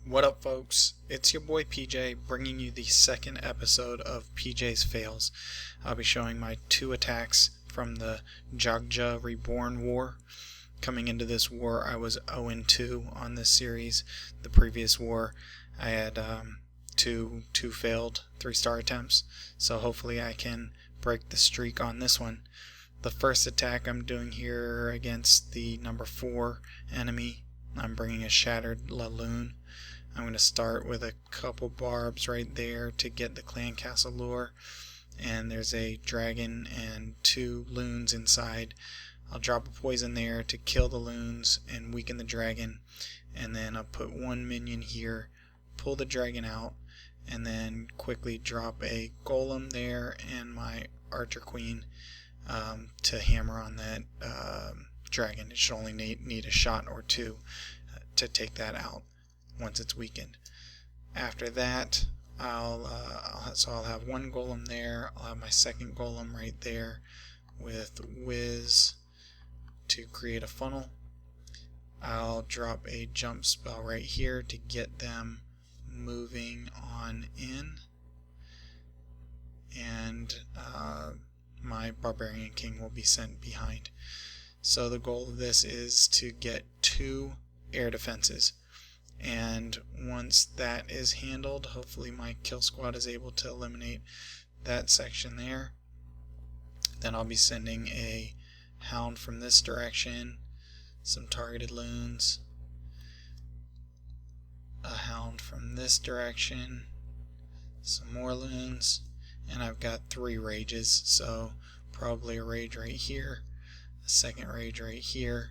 What up, folks? It's your boy PJ bringing you the second episode of PJ's Fails. I'll be showing my two attacks from the Jogja Reborn War. Coming into this war, I was 0-2 on this series. The previous war, I had two failed 3-star attempts, so hopefully I can break the streak on this one. The first attack I'm doing here against the number 4 enemy, I'm bringing a Shattered LaLoon. I'm going to start with a couple barbs right there to get the clan castle lure, and there's a dragon and 2 loons inside. I'll drop a poison there to kill the loons and weaken the dragon, and then I'll put 1 minion here, pull the dragon out, and then quickly drop a golem there and my archer queen to hammer on that dragon. It should only need a shot or 2 to take that out once it's weakened. After that, I'll have 1 golem there. I'll have my second golem right there with whiz to create a funnel. I'll drop a jump spell right here to get them moving on in, and my barbarian king will be sent behind. So the goal of this is to get 2 air defenses, and once that is handled, hopefully my kill squad is able to eliminate that section there. Then I'll be sending a Hound from this direction, some targeted loons, a Hound from this direction, some more loons, and I've got 3 rages, so probably a rage right here, a second rage right here,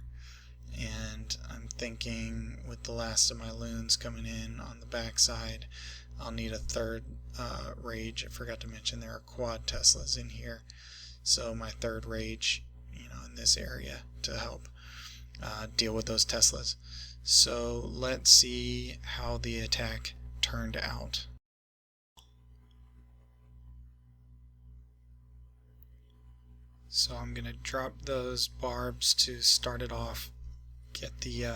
and I'm thinking with the last of my loons coming in on the backside, I'll need a 3rd rage. I forgot to mention there are quad Teslas in here, so my 3rd rage, in this area to help deal with those Teslas. So let's see how the attack turned out. So I'm going to drop those barbs to start it off, get the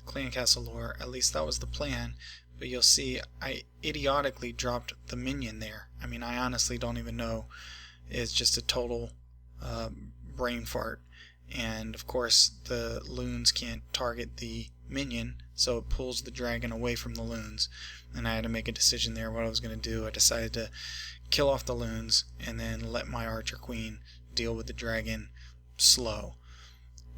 clan castle lore. At least that was the plan, but you'll see I idiotically dropped the minion there. I mean, I honestly don't even know. It's just a total brain fart. And of course the loons can't target the minion, so it pulls the dragon away from the loons, and I had to make a decision there what I was going to do. I decided to kill off the loons and then let my archer queen deal with the dragon slow.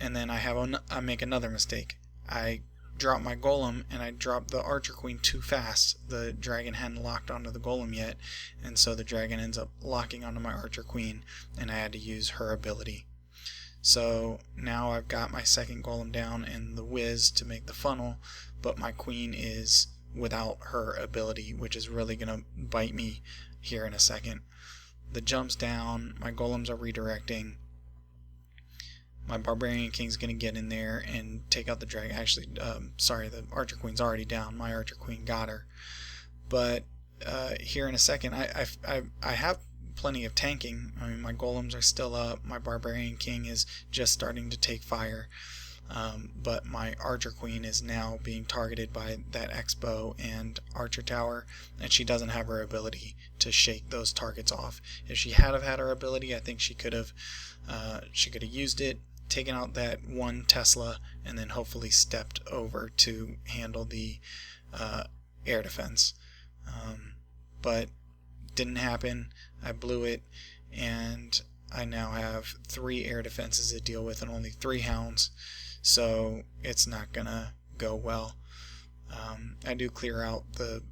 And then I make another mistake. I drop my golem and I drop the archer queen too fast. The dragon hadn't locked onto the golem yet, and so the dragon ends up locking onto my archer queen, and I had to use her ability. So now I've got my second golem down and the whiz to make the funnel, but my queen is without her ability, which is really going to bite me here in a second. The jump's down, my golems are redirecting. My barbarian king's going to get in there and take out the dragon. Actually, sorry, the archer queen's already down. My archer queen got her. But here in a second, I have plenty of tanking. I mean, my golems are still up. My barbarian king is just starting to take fire. But my archer queen is now being targeted by that X-bow and archer tower, and she doesn't have her ability to shake those targets off. If she had her ability, I think she could have used it, taken out that 1 Tesla, and then hopefully stepped over to handle the air defense. But didn't happen. I blew it, and I now have 3 air defenses to deal with and only 3 hounds, so it's not gonna go well. I do clear out the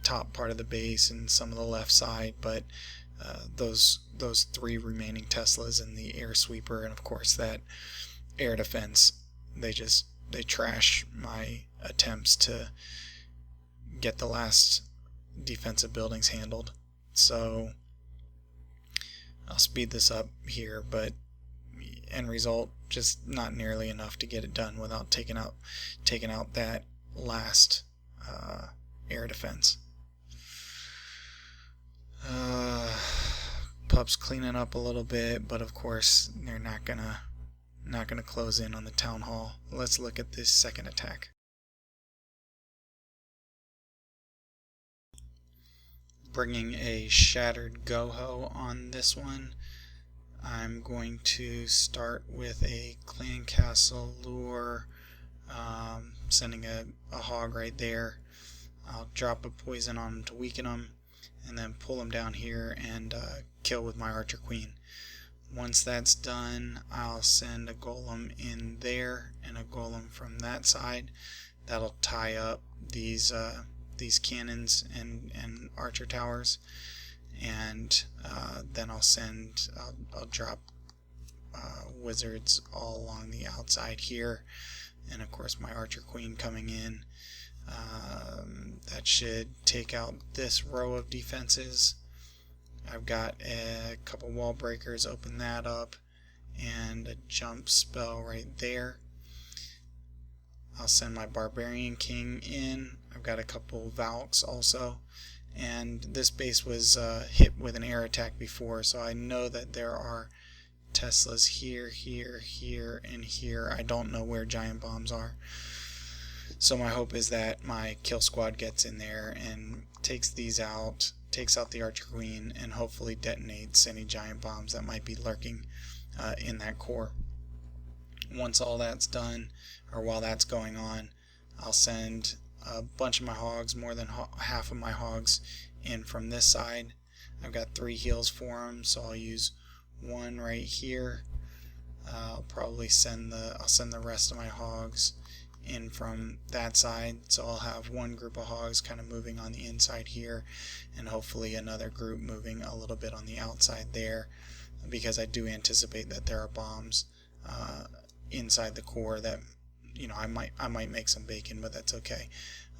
top part of the base and some of the left side, but those 3 remaining Teslas and the air sweeper and of course that air defense, they trash my attempts to get the last defensive buildings handled. So I'll speed this up here, but end result, just not nearly enough to get it done without taking out that last air defense. Pup's cleaning up a little bit, but of course they're not gonna close in on the town hall. Let's look at this second attack. bringing a shattered GoHo on this one. I'm going to start with a clan castle lure, sending a hog right there. I'll drop a poison on him to weaken him, and then pull him down here and kill with my archer queen. Once that's done, I'll send a golem in there and a golem from that side. That'll tie up these cannons and archer towers, and then I'll drop wizards all along the outside here, and of course my archer queen coming in. That should take out this row of defenses. I've got a couple wall breakers, open that up, and a jump spell right there. I'll send my barbarian king in. I've got a couple valks also, and this base was hit with an air attack before, so I know that there are Teslas here, here, here, and here. I don't know where giant bombs are, so my hope is that my kill squad gets in there and takes these out, takes out the archer queen, and hopefully detonates any giant bombs that might be lurking in that core. Once all that's done, or while that's going on, I'll send a bunch of my hogs, more than half of my hogs, in from this side. I've got 3 heals for them, so I'll use one right here. I'll probably send the rest of my hogs in from that side, so I'll have one group of hogs kind of moving on the inside here, and hopefully another group moving a little bit on the outside there, because I do anticipate that there are bombs inside the core that, you know, I might make some bacon, but that's okay.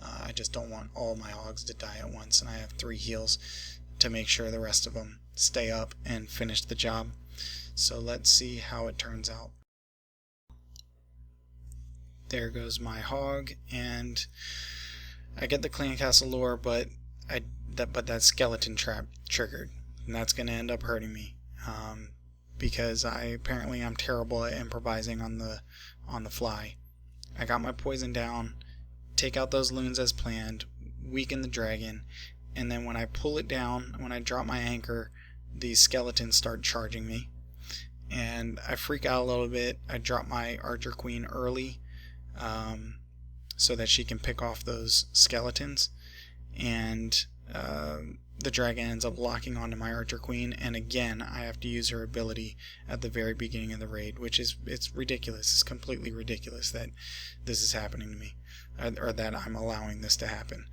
I just don't want all my hogs to die at once, and I have 3 heals to make sure the rest of them stay up and finish the job. So let's see how it turns out. There goes my hog, and I get the clan castle lure, but that skeleton trap triggered, and that's going to end up hurting me, because apparently I'm terrible at improvising on the fly. I got my poison down, take out those loons as planned, weaken the dragon, and then when I pull it down, when I drop my anchor, these skeletons start charging me, and I freak out a little bit. I drop my archer queen early, so that she can pick off those skeletons, and the dragon ends up locking onto my archer queen, and again I have to use her ability at the very beginning of the raid, which is, it's ridiculous. It's completely ridiculous that this is happening to me, or that I'm allowing this to happen.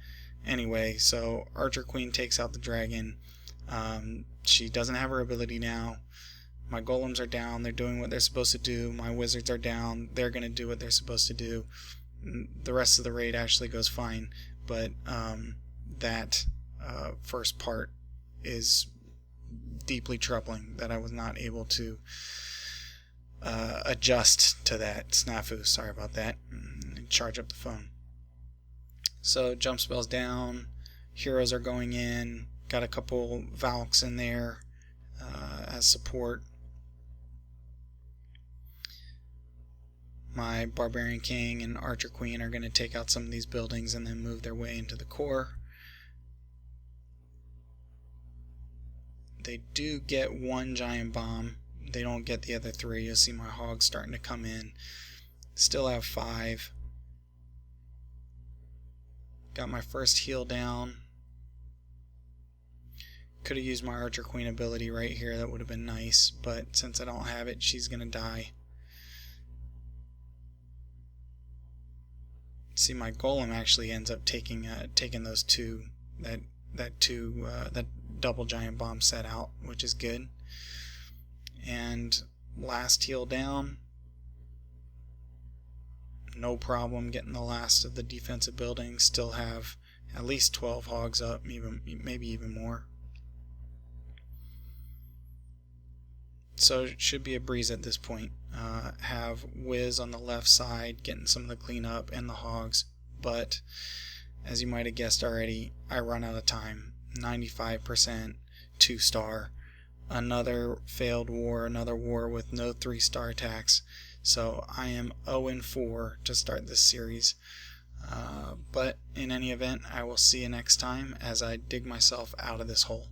Anyway, so archer queen takes out the dragon. She doesn't have her ability now. My golems are down, they're doing what they're supposed to do. My wizards are down, they're going to do what they're supposed to do. The rest of the raid actually goes fine, but that first part is deeply troubling, that I was not able to adjust to that snafu. Sorry about that. Charge up the phone. So jump spells down, heroes are going in, got a couple valks in there as support. My barbarian king and archer queen are going to take out some of these buildings and then move their way into the core. They do get 1 giant bomb. They don't get the other 3. You'll see my hogs starting to come in. Still have 5. Got my first heal down. Could have used my archer queen ability right here. That would have been nice, but since I don't have it, she's going to die. See, my golem actually ends up taking those that double giant bomb set out, which is good. And last heal down, no problem getting the last of the defensive buildings. Still have at least 12 hogs up, maybe even more. So it should be a breeze at this point. Have Wiz on the left side getting some of the cleanup and the hogs, but as you might have guessed already, I run out of time. 95% 2-star. Another failed war, another war with no 3-star attacks. So I am 0-4 to start this series. But in any event, I will see you next time as I dig myself out of this hole.